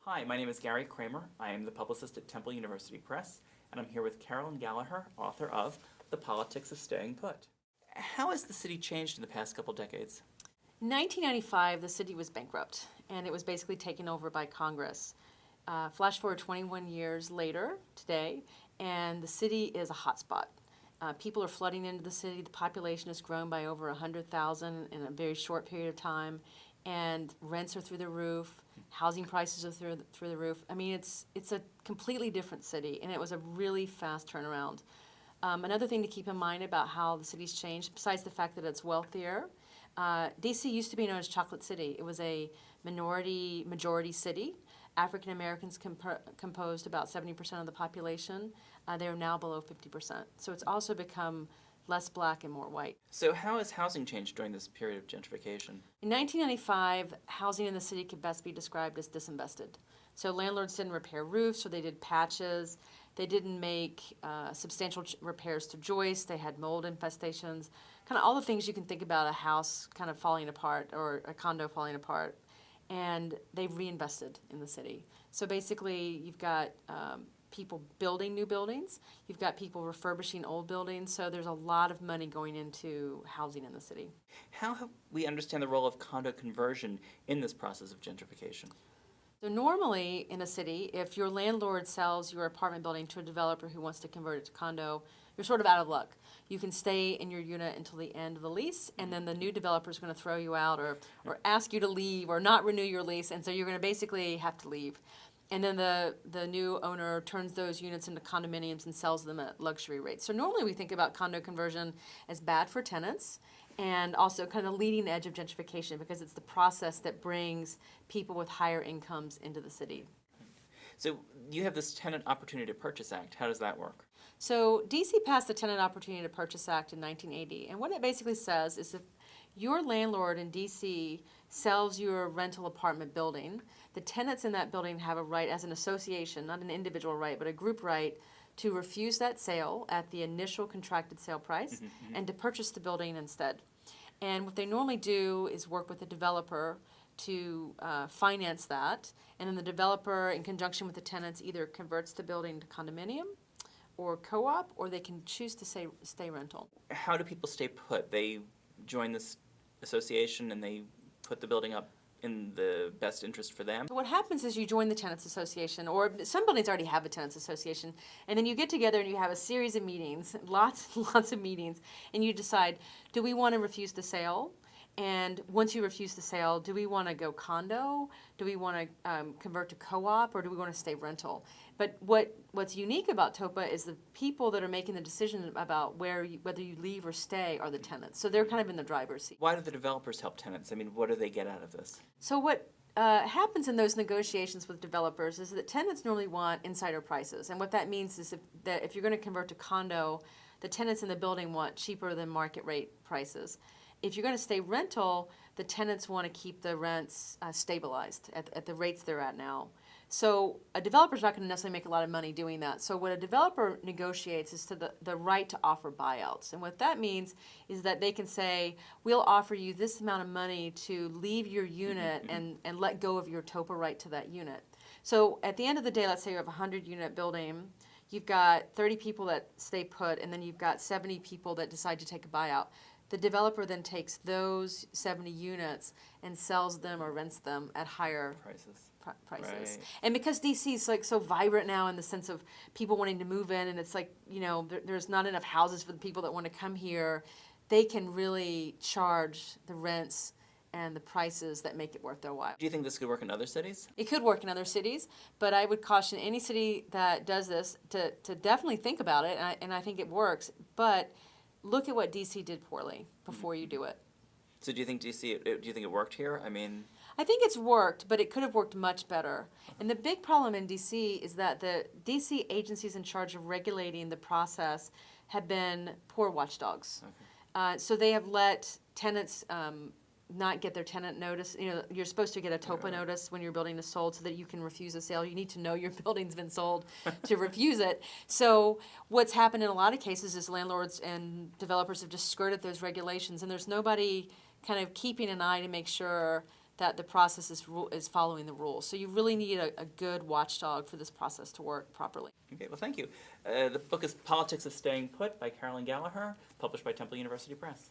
Hi, my name is Gary Kramer. I am the publicist at Temple University Press, and I'm here with Carolyn Gallaher, author of The Politics of Staying Put. How has the city changed in the past couple decades? In 1995, the city was bankrupt, and it was basically taken over by Congress. Flash forward 21 years later, today, and the city is a hotspot. People are flooding into the city. The population has grown by over 100,000 in a very short period of time, and rents are through the roof. Housing prices are through the roof. I mean, it's a completely different city, and it was a really fast turnaround. Another thing to keep in mind about how the city's changed, besides the fact that it's wealthier, DC used to be known as Chocolate City. It was a majority city. African Americans composed about 70% of the population. They are now below 50%. So it's also become less black and more white. So how has housing changed during this period of gentrification? In 1995, housing in the city could best be described as disinvested. So landlords didn't repair roofs, or they did patches. They didn't make substantial repairs to joists. They had mold infestations, kind of all the things you can think about a house kind of falling apart or a condo falling apart. And they've reinvested in the city. So basically, you've got people building new buildings. You've got people refurbishing old buildings. So there's a lot of money going into housing in the city. How have we understand the role of condo conversion in this process of gentrification? So normally in a city, if your landlord sells your apartment building to a developer who wants to convert it to condo, you're sort of out of luck. You can stay in your unit until the end of the lease, and then the new developer is going to throw you out or ask you to leave or not renew your lease, and so you're going to basically have to leave. And then the new owner turns those units into condominiums and sells them at luxury rates. So normally we think about condo conversion as bad for tenants and also kind of leading edge of gentrification because it's the process that brings people with higher incomes into the city. So you have this Tenant Opportunity to Purchase Act. How does that work? So DC passed the Tenant Opportunity to Purchase Act in 1980, and what it basically says is if your landlord in DC sells your rental apartment building, the tenants in that building have a right as an association, not an individual right, but a group right, to refuse that sale at the initial contracted sale price and to purchase the building instead. And what they normally do is work with the developer to finance that, and then the developer, in conjunction with the tenants, either converts the building to condominium or co-op, or they can choose to stay rental. How do people stay put? They join this association and they put the building up in the best interest for them? So what happens is you join the tenants association, or some buildings already have a tenants association, and then you get together and you have a series of meetings, lots of meetings, and you decide, do we want to refuse the sale? And once you refuse the sale, do we want to go condo? Do we want to convert to co-op, or do we want to stay rental? But what's unique about TOPA is the people that are making the decision about whether you leave or stay are the tenants. So they're kind of in the driver's seat. Why do the developers help tenants? I mean, what do they get out of this? So what happens in those negotiations with developers is that tenants normally want insider prices. And what that means is if you're going to convert to condo, the tenants in the building want cheaper than market rate prices. If you're going to stay rental, the tenants want to keep the rents stabilized at the rates they're at now. So a developer's not going to necessarily make a lot of money doing that. So what a developer negotiates is to the right to offer buyouts. And what that means is that they can say, we'll offer you this amount of money to leave your unit and let go of your TOPA right to that unit. So at the end of the day, let's say you have a 100-unit building. You've got 30 people that stay put, and then you've got 70 people that decide to take a buyout. The developer then takes those 70 units and sells them or rents them at higher prices. Right. And because DC is like so vibrant now in the sense of people wanting to move in, and it's like, you know, there's not enough houses for the people that want to come here, they can really charge the rents and the prices that make it worth their while. Do you think this could work in other cities? It could work in other cities, but I would caution any city that does this to definitely think about it, and I think it works, but look at what DC did poorly before you do it. So do you think do you think it worked here? I mean, I think it's worked, but it could have worked much better. And the big problem in DC is that the DC agencies in charge of regulating the process have been poor watchdogs. okay. So they have let tenants not get their tenant notice. You know, you're supposed to get a TOPA notice when your building is sold so that you can refuse a sale. You need to know your building's been sold to refuse it. So what's happened in a lot of cases is landlords and developers have just skirted those regulations, and there's nobody kind of keeping an eye to make sure that the process is following the rules. So you really need a good watchdog for this process to work properly. Okay, well, thank you. The book is Politics of Staying Put by Carolyn Gallaher, published by Temple University Press.